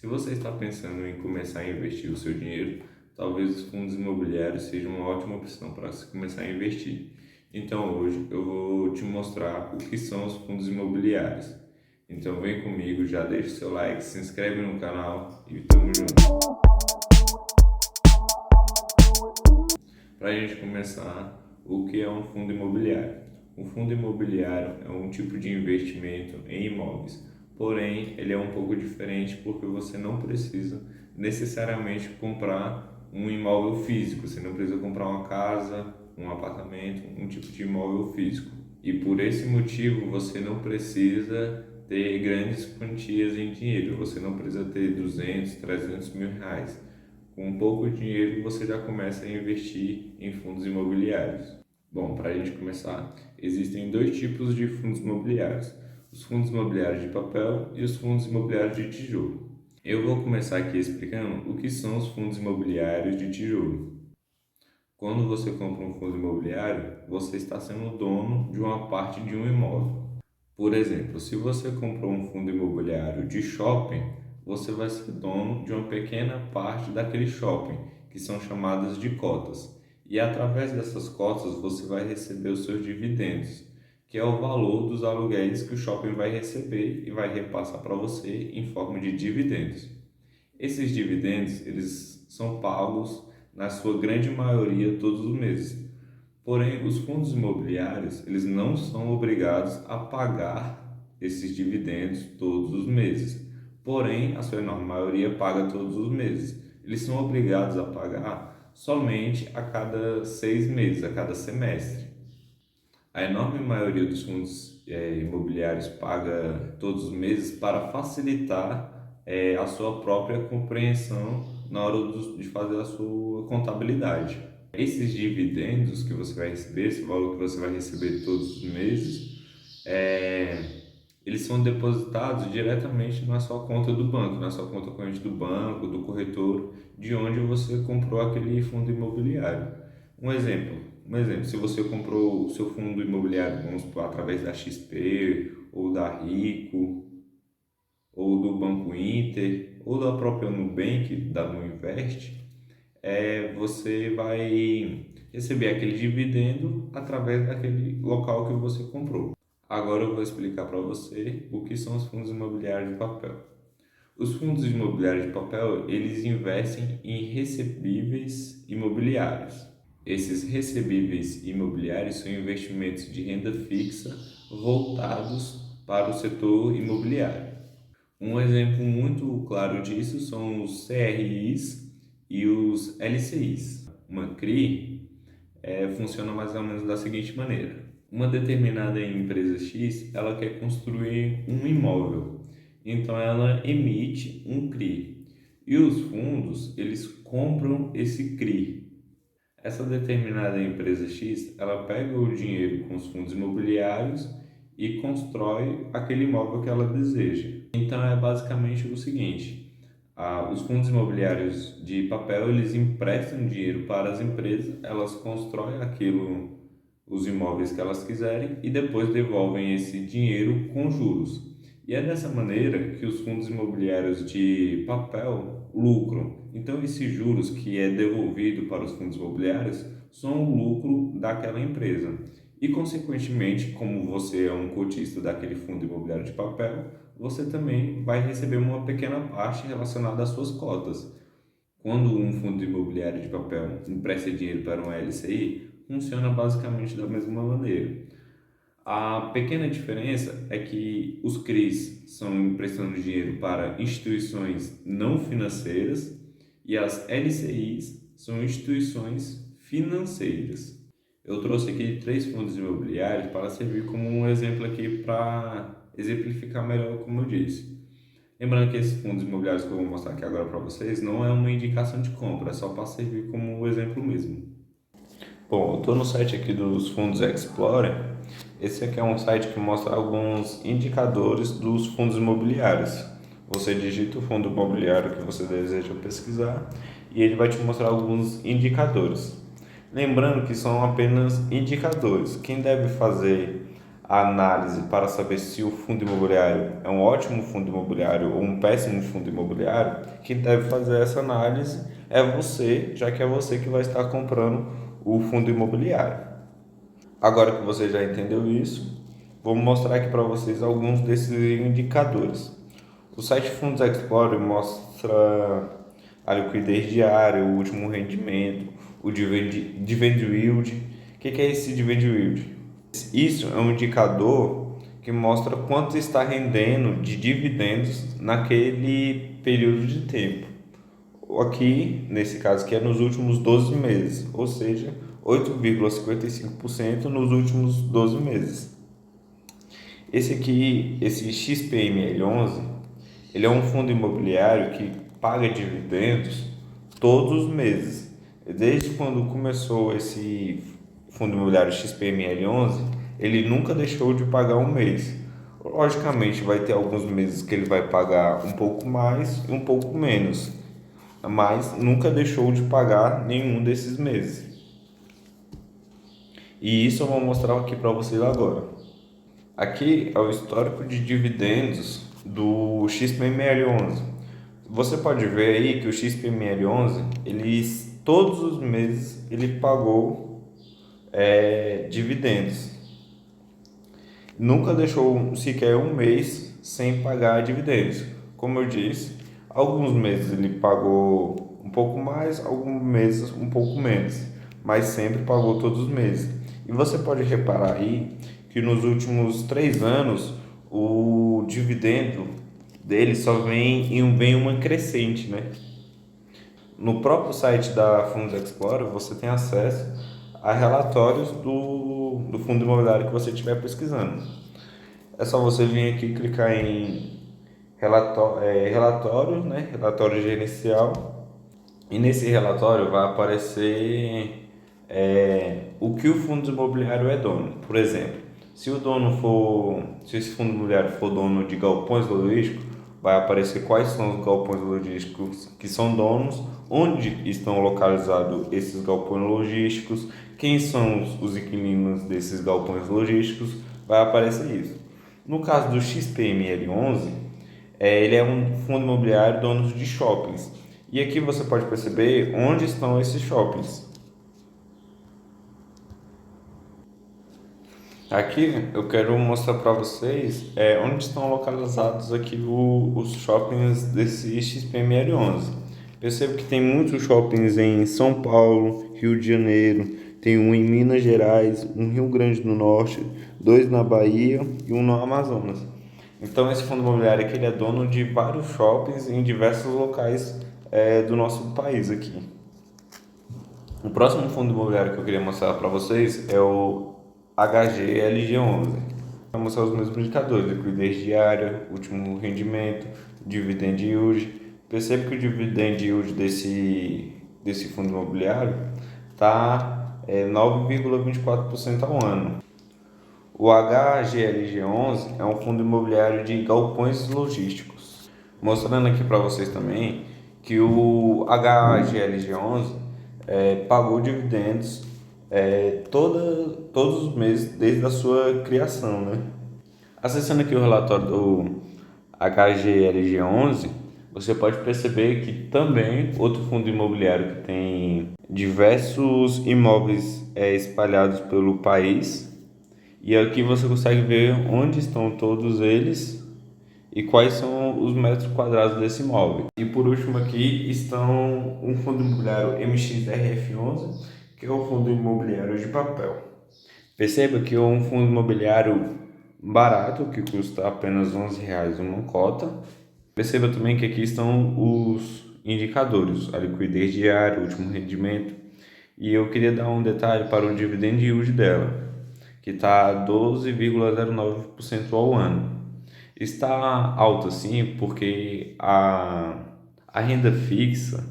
Se você está pensando em começar a investir o seu dinheiro, talvez os fundos imobiliários sejam uma ótima opção para você começar a investir. Então hoje eu vou te mostrar o que são os fundos imobiliários. Então vem comigo, já deixa o seu like, se inscreve no canal e tamo junto. Para a gente começar, o que é um fundo imobiliário? Um fundo imobiliário é um tipo de investimento em imóveis, porém ele é um pouco diferente porque você não precisa necessariamente comprar um imóvel físico, você não precisa comprar uma casa, um apartamento, um tipo de imóvel físico. E por esse motivo você não precisa ter grandes quantias em dinheiro, você não precisa ter 200, 300 mil reais. Com pouco dinheiro você já começa a investir em fundos imobiliários. Bom, para a gente começar, existem dois tipos de fundos imobiliários: os fundos imobiliários de papel e os fundos imobiliários de tijolo. Eu vou começar aqui explicando o que são os fundos imobiliários de tijolo. Quando você compra um fundo imobiliário, você está sendo dono de uma parte de um imóvel. Por exemplo, se você comprou um fundo imobiliário de shopping, você vai ser dono de uma pequena parte daquele shopping, que são chamadas de cotas. E através dessas cotas você vai receber os seus dividendos, que é o valor dos aluguéis que o shopping vai receber e vai repassar para você em forma de dividendos. Esses dividendos, eles são pagos na sua grande maioria todos os meses. Porém, os fundos imobiliários, eles não são obrigados a pagar esses dividendos todos os meses. Porém, a sua enorme maioria paga todos os meses. Eles são obrigados a pagar somente a cada 6 meses, a cada semestre. A enorme maioria dos fundos imobiliários paga todos os meses para facilitar a sua própria compreensão na hora de fazer a sua contabilidade. Esses dividendos que você vai receber, esse valor que você vai receber todos os meses, eles são depositados diretamente na sua conta do banco, na sua conta corrente do banco, do corretor, de onde você comprou aquele fundo imobiliário. Um exemplo, se você comprou o seu fundo imobiliário, vamos supor, através da XP, ou da Rico, ou do Banco Inter, ou da própria Nubank, da Nuinvest, você vai receber aquele dividendo através daquele local que você comprou. Agora eu vou explicar para você o que são os fundos imobiliários de papel. Os fundos imobiliários de papel, eles investem em recebíveis imobiliários. Esses recebíveis imobiliários são investimentos de renda fixa voltados para o setor imobiliário. Um exemplo muito claro disso são os CRIs e os LCIs. Uma CRI funciona mais ou menos da seguinte maneira: uma determinada empresa X, ela quer construir um imóvel, então ela emite um CRI e os fundos, eles compram esse CRI. Essa determinada empresa X, ela pega o dinheiro com os fundos imobiliários e constrói aquele imóvel que ela deseja. Então é basicamente o seguinte: os fundos imobiliários de papel, eles emprestam dinheiro para as empresas, elas constroem os imóveis que elas quiserem e depois devolvem esse dinheiro com juros. E é dessa maneira que os fundos imobiliários de papel lucram. Então, esses juros que é devolvido para os fundos imobiliários são o lucro daquela empresa. E, consequentemente, como você é um cotista daquele fundo imobiliário de papel, você também vai receber uma pequena parte relacionada às suas cotas. Quando um fundo imobiliário de papel empresta dinheiro para um LCI, funciona basicamente da mesma maneira. A pequena diferença é que os CRIs são emprestando dinheiro para instituições não financeiras e as LCIs são instituições financeiras. Eu trouxe aqui 3 fundos imobiliários para servir como um exemplo aqui para exemplificar melhor como eu disse. Lembrando que esses fundos imobiliários que eu vou mostrar aqui agora para vocês não é uma indicação de compra, é só para servir como um exemplo mesmo. Bom, eu estou no site aqui dos Fundos Explorer. Esse aqui é um site que mostra alguns indicadores dos fundos imobiliários. Você digita o fundo imobiliário que você deseja pesquisar e ele vai te mostrar alguns indicadores. Lembrando que são apenas indicadores. Quem deve fazer a análise para saber se o fundo imobiliário é um ótimo fundo imobiliário ou um péssimo fundo imobiliário, quem deve fazer essa análise é você, já que é você que vai estar comprando o fundo imobiliário. Agora que você já entendeu isso, vou mostrar aqui para vocês alguns desses indicadores. O site Fundos Explorer mostra a liquidez diária, o último rendimento, o dividend yield. O que é esse dividend yield? Isso é um indicador que mostra quanto está rendendo de dividendos naquele período de tempo. Aqui, nesse caso aqui, é nos últimos 12 meses, ou seja, 8,55% nos últimos 12 meses. Esse aqui, esse XPML11, ele é um fundo imobiliário que paga dividendos todos os meses. Desde quando começou esse fundo imobiliário XPML11, ele nunca deixou de pagar um mês. Logicamente, vai ter alguns meses que ele vai pagar um pouco mais e um pouco menos, mas nunca deixou de pagar nenhum desses meses. E isso eu vou mostrar aqui para vocês agora. Aqui é o histórico de dividendos do XPML11. Você pode ver aí que o XPML11, todos os meses ele pagou dividendos. Nunca deixou sequer um mês sem pagar dividendos. Como eu disse, alguns meses ele pagou um pouco mais, alguns meses um pouco menos, mas sempre pagou todos os meses. E você pode reparar aí que nos últimos 3 anos o dividendo dele só vem uma crescente, né? No próprio site da Fundos Explorer você tem acesso a relatórios do fundo imobiliário que você estiver pesquisando. É só você vir aqui clicar em relatório, né? Relatório gerencial. E nesse relatório vai aparecer o que o fundo imobiliário é dono. Por exemplo, se esse fundo imobiliário for dono de galpões logísticos, vai aparecer quais são os galpões logísticos que são donos, onde estão localizados esses galpões logísticos, quem são os inquilinos desses galpões logísticos, vai aparecer isso. No caso do XPML11, ele é um fundo imobiliário dono de shoppings. E aqui você pode perceber onde estão esses shoppings. Aqui eu quero mostrar para vocês onde estão localizados aqui os shoppings desse XPML11. Percebo que tem muitos shoppings em São Paulo, Rio de Janeiro, tem um em Minas Gerais, um em Rio Grande do Norte, 2 na Bahia e um no Amazonas. Então esse fundo imobiliário aqui ele é dono de vários shoppings em diversos locais do nosso país aqui. O próximo fundo imobiliário que eu queria mostrar para vocês é o HGLG11. Vai mostrar os mesmos indicadores: liquidez diária, último rendimento, dividend yield. Percebe que o dividend yield desse fundo imobiliário está 9,24% ao ano. O HGLG11 é um fundo imobiliário de galpões logísticos. Mostrando aqui para vocês também que o HGLG11 pagou dividendos todos os meses desde a sua criação, né? Acessando aqui o relatório do HGLG11, você pode perceber que também outro fundo imobiliário que tem diversos imóveis espalhados pelo país, e aqui você consegue ver onde estão todos eles e quais são os metros quadrados desse imóvel. E por último aqui estão um fundo imobiliário MXRF11, que é o fundo imobiliário de papel. Perceba que é um fundo imobiliário barato, que custa apenas R$11 uma cota. Perceba também que aqui estão os indicadores, a liquidez diária, o último rendimento. E eu queria dar um detalhe para o dividend yield dela, que está 12,09% ao ano. Está alto assim porque a renda fixa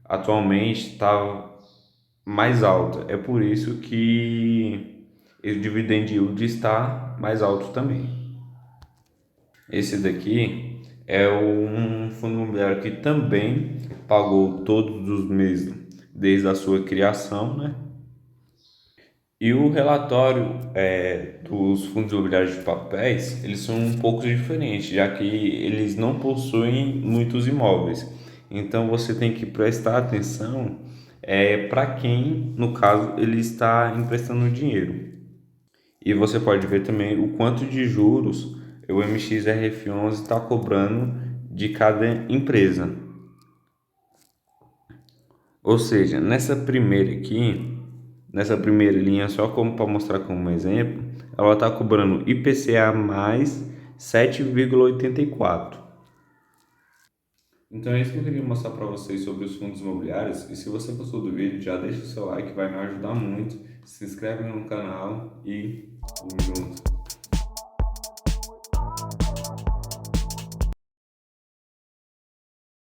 atualmente está mais alta. É por isso que o dividend yield está mais alto também. Esse daqui é um fundo imobiliário que também pagou todos os meses desde a sua criação, né? E o relatório dos fundos imobiliários de papéis, eles são um pouco diferentes, já que eles não possuem muitos imóveis. Então você tem que prestar atenção para quem, no caso, ele está emprestando dinheiro. E você pode ver também o quanto de juros o MXRF11 está cobrando de cada empresa. Ou seja, nessa primeira linha, só como para mostrar como exemplo, ela está cobrando IPCA mais 7,84. Então é isso que eu queria mostrar para vocês sobre os fundos imobiliários. E se você gostou do vídeo, já deixa o seu like, vai me ajudar muito. Se inscreve no canal e vamos junto.